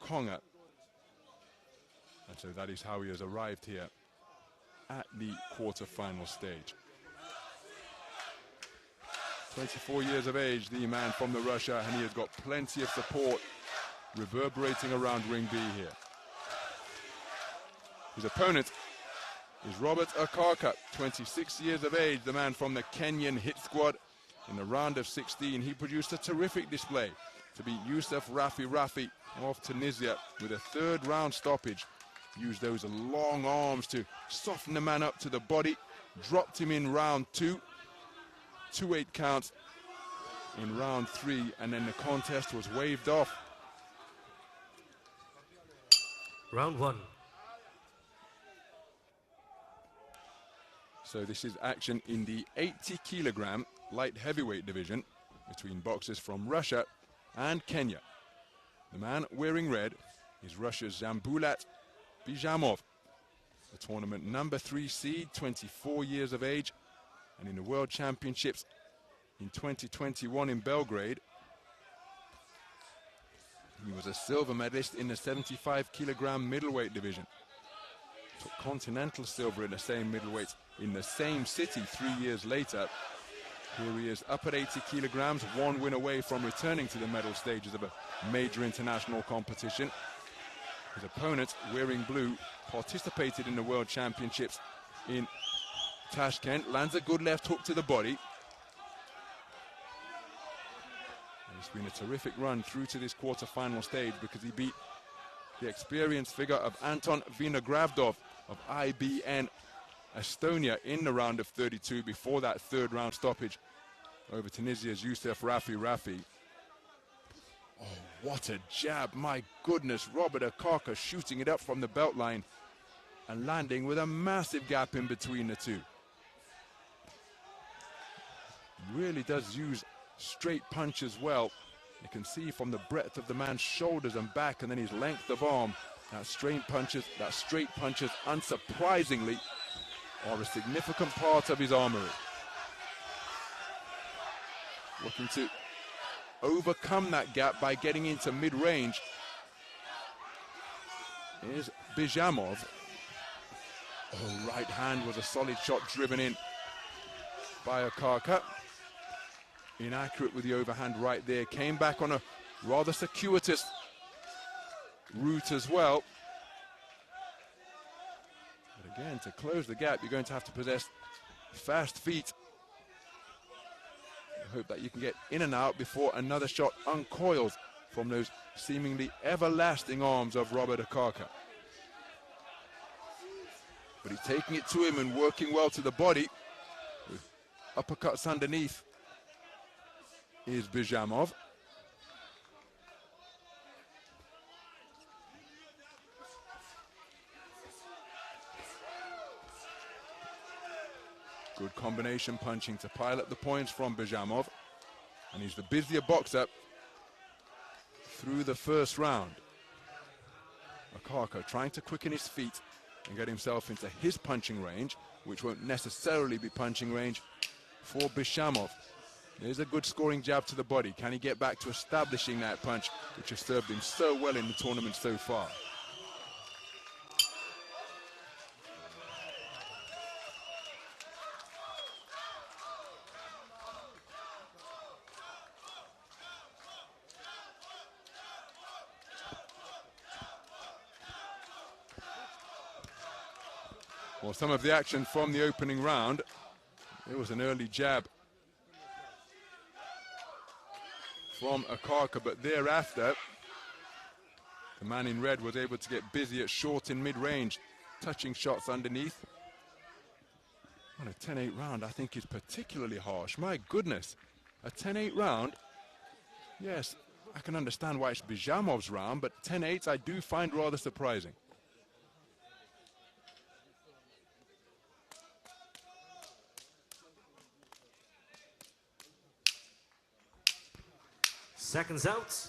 Konga. And so that is how he has arrived here at the quarter-final stage. 24 years of age, the man from the Russia, and he has got plenty of support reverberating around ring B here. His opponent is Robert OKAKA, 26 years of age, the man from the Kenyan hit squad. In the round of 16, he produced a terrific display to beat Yusuf Rafi of Tunisia with a third round stoppage. Used those long arms to soften the man up to the body, dropped him in round 2, 2-8 counts in round 3, and then the contest was waved off. Round 1. So this is action in the 80-kilogram light heavyweight division between boxers from Russia and Kenya. The man wearing red is Russia's Dzhambulat BIZHAMOV, the tournament number 3 seed, 24 years of age, and in the World Championships in 2021 in Belgrade, he was a silver medalist in the 75-kilogram middleweight division. Took continental silver in the same middleweight in the same city 3 years later. Here he is up at 80 kilograms, one win away from returning to the medal stages of a major international competition. His opponent, wearing blue, participated in the World Championships in Tashkent, lands a good left hook to the body. It's been a terrific run through to this quarter-final stage because he beat the experienced figure of Anton Vinogradov of IBA Estonia in the round of 32 before that third round stoppage over Tunisia's Yusuf Rafi. Oh, what a jab, my goodness. Robert OKAKA shooting it up from the belt line and landing with a massive gap in between the two. Really does use straight punches well. You can see from the breadth of the man's shoulders and back, and then his length of arm, that straight punches, unsurprisingly, are a significant part of his armory. Looking to overcome that gap by getting into mid-range is BIZHAMOV. Oh, right hand was a solid shot driven in by OKAKA. Inaccurate with the overhand right there. Came back on a rather circuitous route as well. But again, to close the gap, you're going to have to possess fast feet. I hope that you can get in and out before another shot uncoils from those seemingly everlasting arms of Robert OKAKA. But he's taking it to him and working well to the body with uppercuts underneath is BIZHAMOV. Good combination punching to pile up the points from BIZHAMOV. And he's the busier boxer through the first round. OKAKA trying to quicken his feet and get himself into his punching range, which won't necessarily be punching range for BIZHAMOV. There's a good scoring jab to the body. Can he get back to establishing that punch, which has served him so well in the tournament so far? Well, some of the action from the opening round. There was an early jab from OKAKA, but thereafter, the man in red was able to get busy at short and mid-range, touching shots underneath. And a 10-8 round, I think, is particularly harsh. My goodness, a 10-8 round. Yes, I can understand why it's BIZHAMOV's round, but 10-8 I do find rather surprising. Seconds out.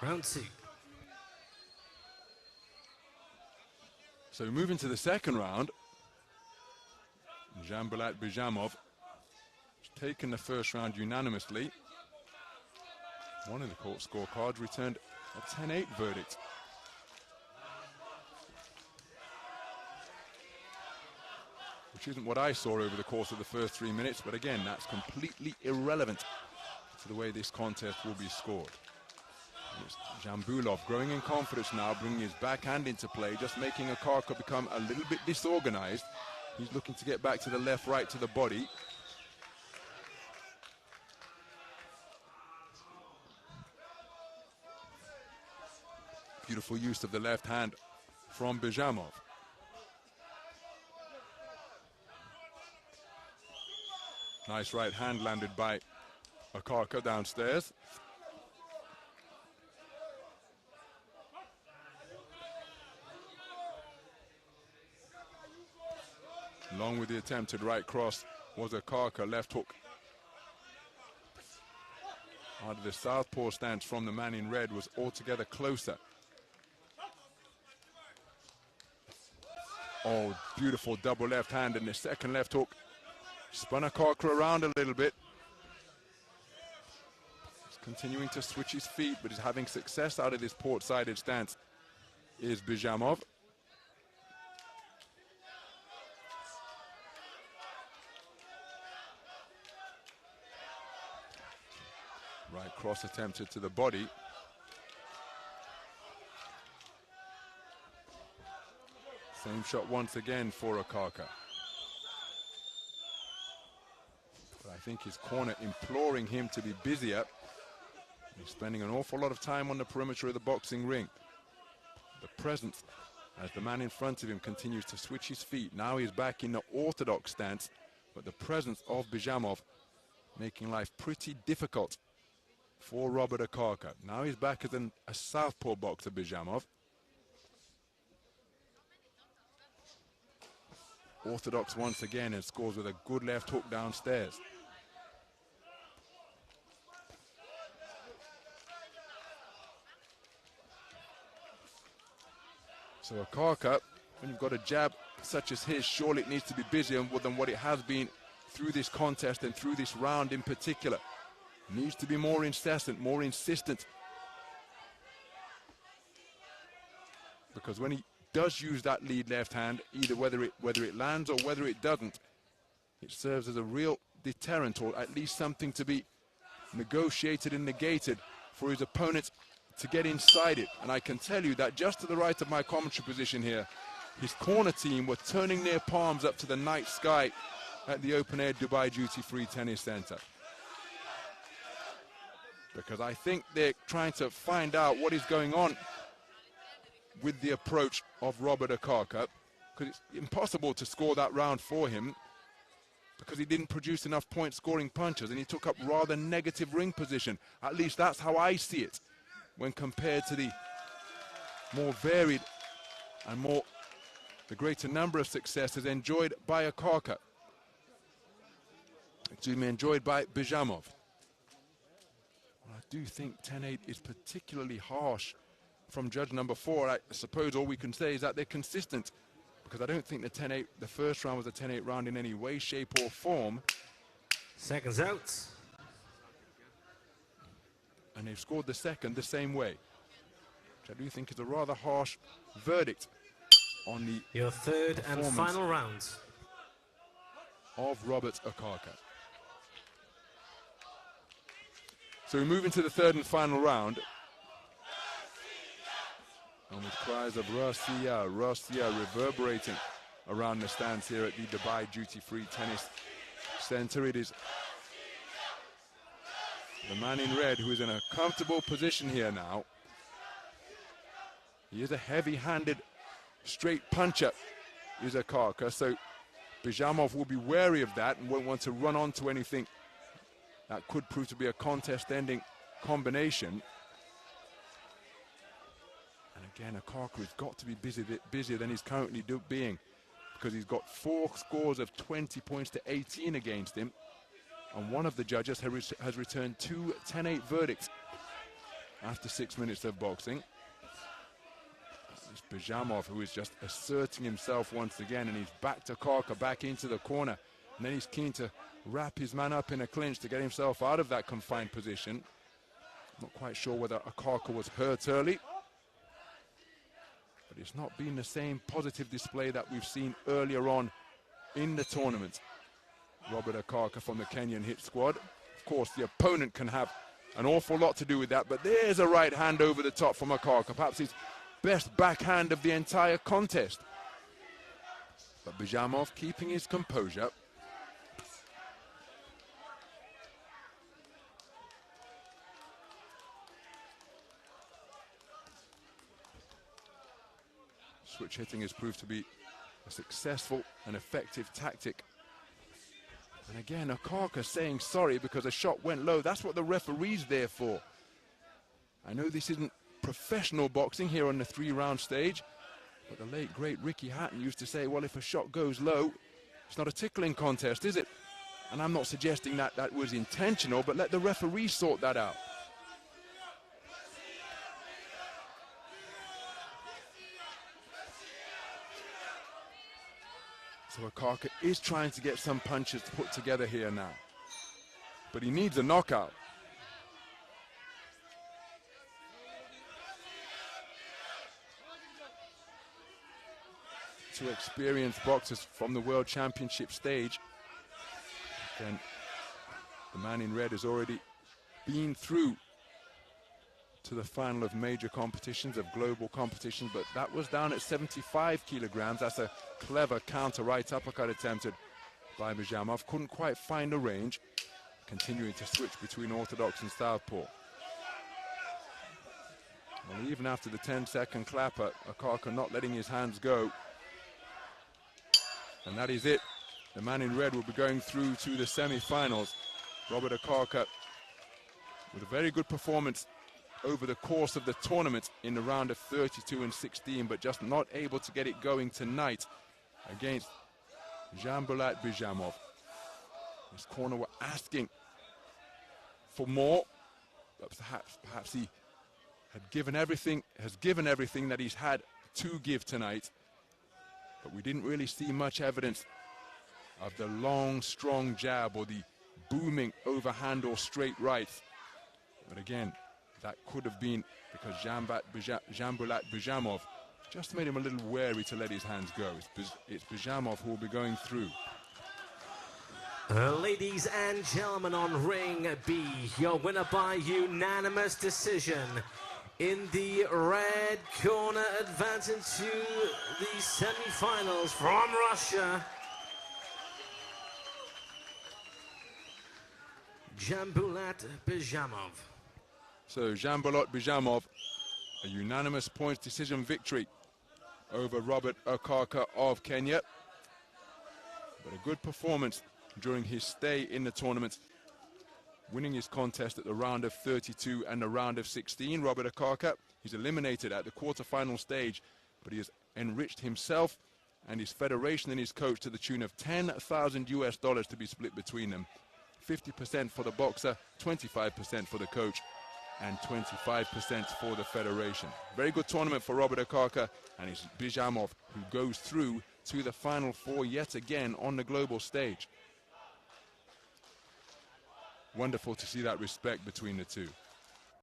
Round 2. So moving to the second round, Dzhambulat BIZHAMOV taken the first round unanimously. One of the court scorecards returned a 10-8 verdict. Which isn't what I saw over the course of the first 3 minutes, but again, that's completely irrelevant to the way this contest will be scored. And it's Dzhambulat growing in confidence now, bringing his backhand into play, just making OKAKA become a little bit disorganized. He's looking to get back to the left, right to the body. Beautiful use of the left hand from BIZHAMOV. Nice right hand landed by OKAKA downstairs. Along with the attempted right cross was OKAKA, left hook. Out of the southpaw stance from the man in red was altogether closer. Oh, beautiful double left hand, and the second left hook spun OKAKA around a little bit. He's continuing to switch his feet, but he's having success out of this port-sided stance is BIZHAMOV. Right cross attempted to the body. Same shot once again for OKAKA. But I think his corner imploring him to be busier. He's spending an awful lot of time on the perimeter of the boxing ring. The presence as the man in front of him continues to switch his feet. Now he's back in the orthodox stance, but the presence of BIZHAMOV making life pretty difficult for Robert OKAKA. Now he's back as a southpaw boxer, BIZHAMOV. Orthodox once again, and scores with a good left hook downstairs. So OKAKA, when you've got a jab such as his, surely it needs to be busier than what it has been through this contest and through this round in particular. Needs to be more incessant, more insistent. Because when he does use that lead left hand, either whether it lands or whether it doesn't, it serves as a real deterrent, or at least something to be negotiated and negated for his opponent to get inside it. And I can tell you that just to the right of my commentary position here, his corner team were turning their palms up to the night sky at the open-air Dubai Duty-Free Tennis Center. Because I think they're trying to find out what is going on with the approach of Robert OKAKA, because it's impossible to score that round for him because he didn't produce enough point-scoring punches and he took up rather negative ring position. At least that's how I see it when compared to the more varied and the greater number of successes enjoyed by OKAKA. Enjoyed by BIZHAMOV. I do think 10-8 is particularly harsh from judge number 4. I suppose all we can say is that they're consistent, because I don't think the first round was a 10-8 round in any way, shape or form. Seconds out. And they've scored the second the same way, which I do think is a rather harsh verdict on the Your third and final round of Robert OKAKA. So we move into the third and final round. And with cries of Russia, Russia reverberating around the stands here at the Dubai Duty-Free Tennis Center, it is the man in red who is in a comfortable position here now. He is a heavy-handed straight puncher, is OKAKA, so BIZHAMOV will be wary of that and won't want to run onto anything that could prove to be a contest-ending combination. And again, OKAKA has got to be busier than he's currently being, because he's got 4 scores of 20 points to 18 against him, and one of the judges has returned 2 10-8 verdicts after 6 minutes of boxing. It's BIZHAMOV who is just asserting himself once again, and he's backed OKAKA back into the corner And then he's keen to wrap his man up in a clinch to get himself out of that confined position. Not quite sure whether OKAKA was hurt early, but it's not been the same positive display that we've seen earlier on in the tournament. Robert OKAKA from the Kenyan hit squad. Of course, the opponent can have an awful lot to do with that, but there's a right hand over the top from OKAKA, perhaps his best backhand of the entire contest. But BIZHAMOV keeping his composure. Switch hitting has proved to be a successful and effective tactic. And again, OKAKA saying sorry because a shot went low. That's what the referee's there for. I know this isn't professional boxing here on the 3-round stage, but the late, great Ricky Hatton used to say, well, if a shot goes low, it's not a tickling contest, is it? And I'm not suggesting that that was intentional, but let the referee sort that out. So OKAKA is trying to get some punches put together here now. But he needs a knockout. Two experienced boxers from the World Championship stage. Then the man in red has already been through to the final of major competitions, of global competitions, but that was down at 75 kilograms. That's a clever counter right uppercut attempted by BIZHAMOV. Couldn't quite find a range, continuing to switch between orthodox and southpaw. Well, even after the 10-second clapper, OKAKA not letting his hands go. And that is it. The man in red will be going through to the semi-finals. Robert OKAKA with a very good performance over the course of the tournament in the round of 32 and 16, but just not able to get it going tonight against Dzhambulat BIZHAMOV. His corner were asking for more, but perhaps he had given everything, has given everything that he's had to give tonight. But we didn't really see much evidence of the long, strong jab or the booming overhand or straight right. But again, that could have been because Dzhambulat BIZHAMOV just made him a little wary to let his hands go. It's BIZHAMOV who will be going through. Ladies and gentlemen, on ring B, your winner by unanimous decision. In the red corner, advancing to the semi-finals from Russia, Dzhambulat BIZHAMOV. So Dzhambulat BIZHAMOV, a unanimous points decision victory over Robert OKAKA of Kenya. But a good performance during his stay in the tournament, winning his contest at the round of 32 and the round of 16. Robert OKAKA, he's eliminated at the quarterfinal stage, but he has enriched himself and his federation and his coach to the tune of $10,000 US to be split between them. 50% for the boxer, 25% for the coach, and 25% for the federation. Very good tournament for Robert OKAKA, and it's BIZHAMOV who goes through to the final four yet again on the global stage. Wonderful to see that respect between the two.